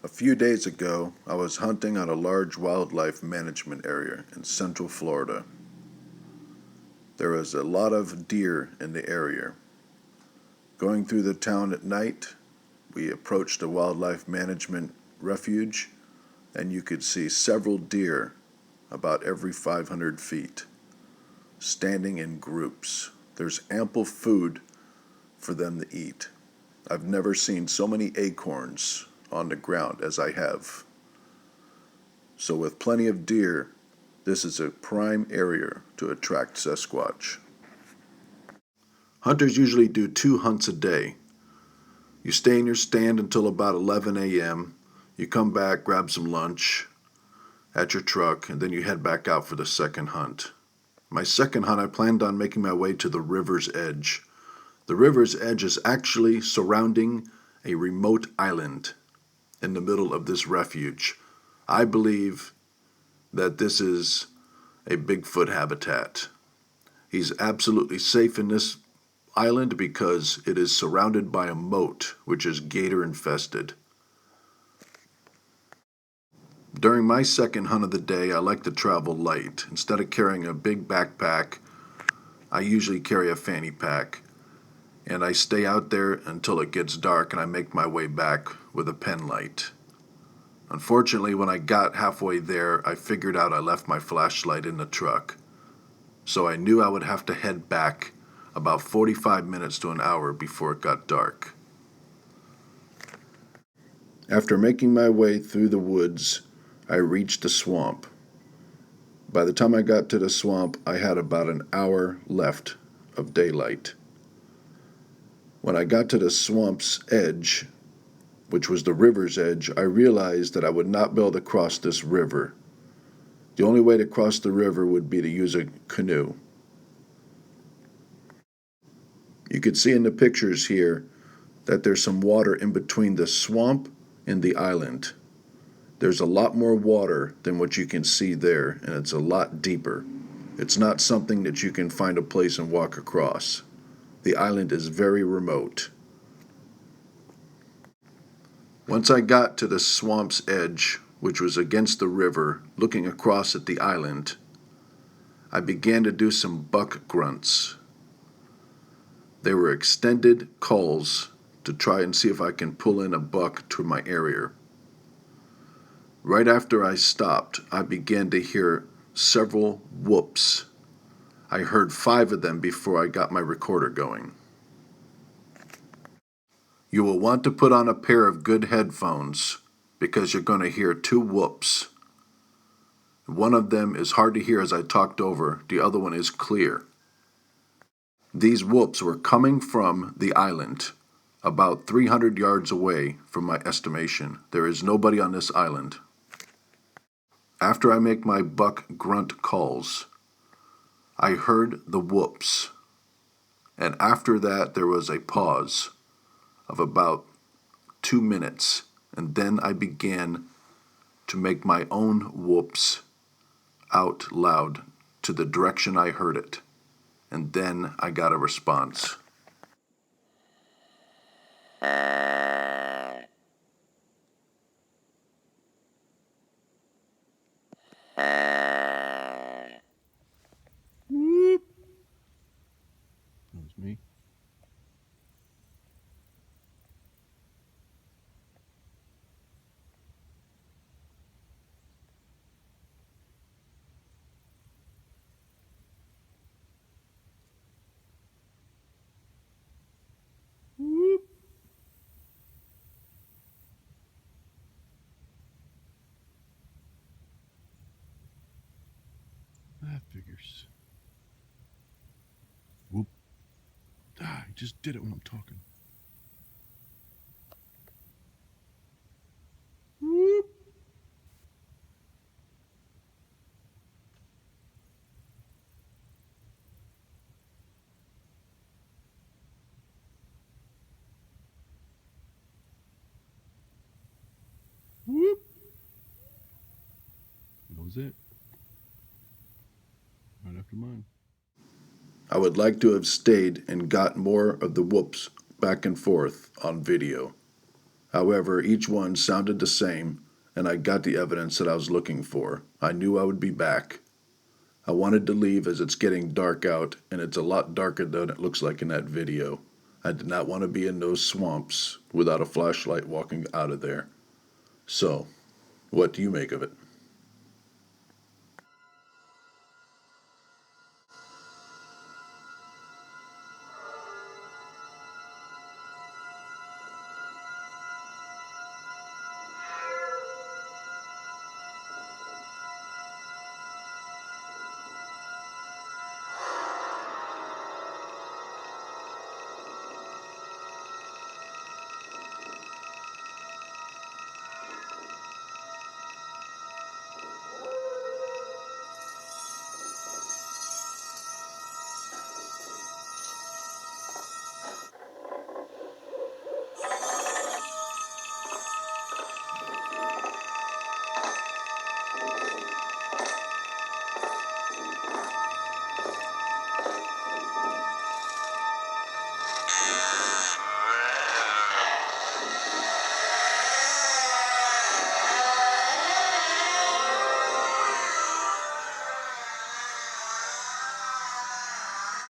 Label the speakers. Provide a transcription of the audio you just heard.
Speaker 1: A few days ago, I was hunting on a large wildlife management area in central Florida. There was a lot of deer in the area. Going through the town at night, we approached a wildlife management refuge, and you could see several deer about every 500 feet, standing in groups. There's ample food for them to eat. I've never seen so many acorns on the ground as I have. So with plenty of deer, this is a prime area to attract Sasquatch. Hunters usually do 2 hunts a day. You stay in your stand until about 11 a.m. You come back, grab some lunch at your truck, and then you head back out for the second hunt. My second hunt, I planned on making my way to the river's edge. The river's edge is actually surrounding a remote island in the middle of this refuge. I believe that this is a Bigfoot habitat. He's absolutely safe in this island because it is surrounded by a moat, which is gator infested. During my second hunt of the day, I like to travel light. Instead of carrying a big backpack, I usually carry a fanny pack. And I stay out there until it gets dark and I make my way back with a pen light. Unfortunately, when I got halfway there, I figured out I left my flashlight in the truck. So I knew I would have to head back about 45 minutes to an hour before it got dark. After making my way through the woods, I reached a swamp. By the time I got to the swamp, I had about an hour left of daylight. When I got to the swamp's edge, which was the river's edge, I realized that I would not be able to cross this river. The only way to cross the river would be to use a canoe. You could see in the pictures here that there's some water in between the swamp and the island. There's a lot more water than what you can see there, and it's a lot deeper. It's not something that you can find a place and walk across. The island is very remote. Once I got to the swamp's edge, which was against the river, looking across at the island, I began to do some buck grunts. They were extended calls to try and see if I can pull in a buck to my area. Right after I stopped, I began to hear several whoops. I heard 5 of them before I got my recorder going. You will want to put on a pair of good headphones because you're going to hear 2 whoops. One of them is hard to hear as I talked over, the other one is clear. These whoops were coming from the island, about 300 yards away from my estimation. There is nobody on this island. After I make my buck grunt calls, I heard the whoops, and after that there was a pause of about 2 minutes, and then I began to make my own whoops out loud to the direction I heard it, and then I got a response.
Speaker 2: Whoop. That was me. Whoop. That figures. Whoop. Ah, I just did it when I'm talking. Whoop. Whoop. That was it. Right after mine.
Speaker 1: I would like to have stayed and got more of the whoops back and forth on video. However, each one sounded the same, and I got the evidence that I was looking for. I knew I would be back. I wanted to leave as it's getting dark out, and it's a lot darker than it looks like in that video. I did not want to be in those swamps without a flashlight walking out of there. So, what do you make of it?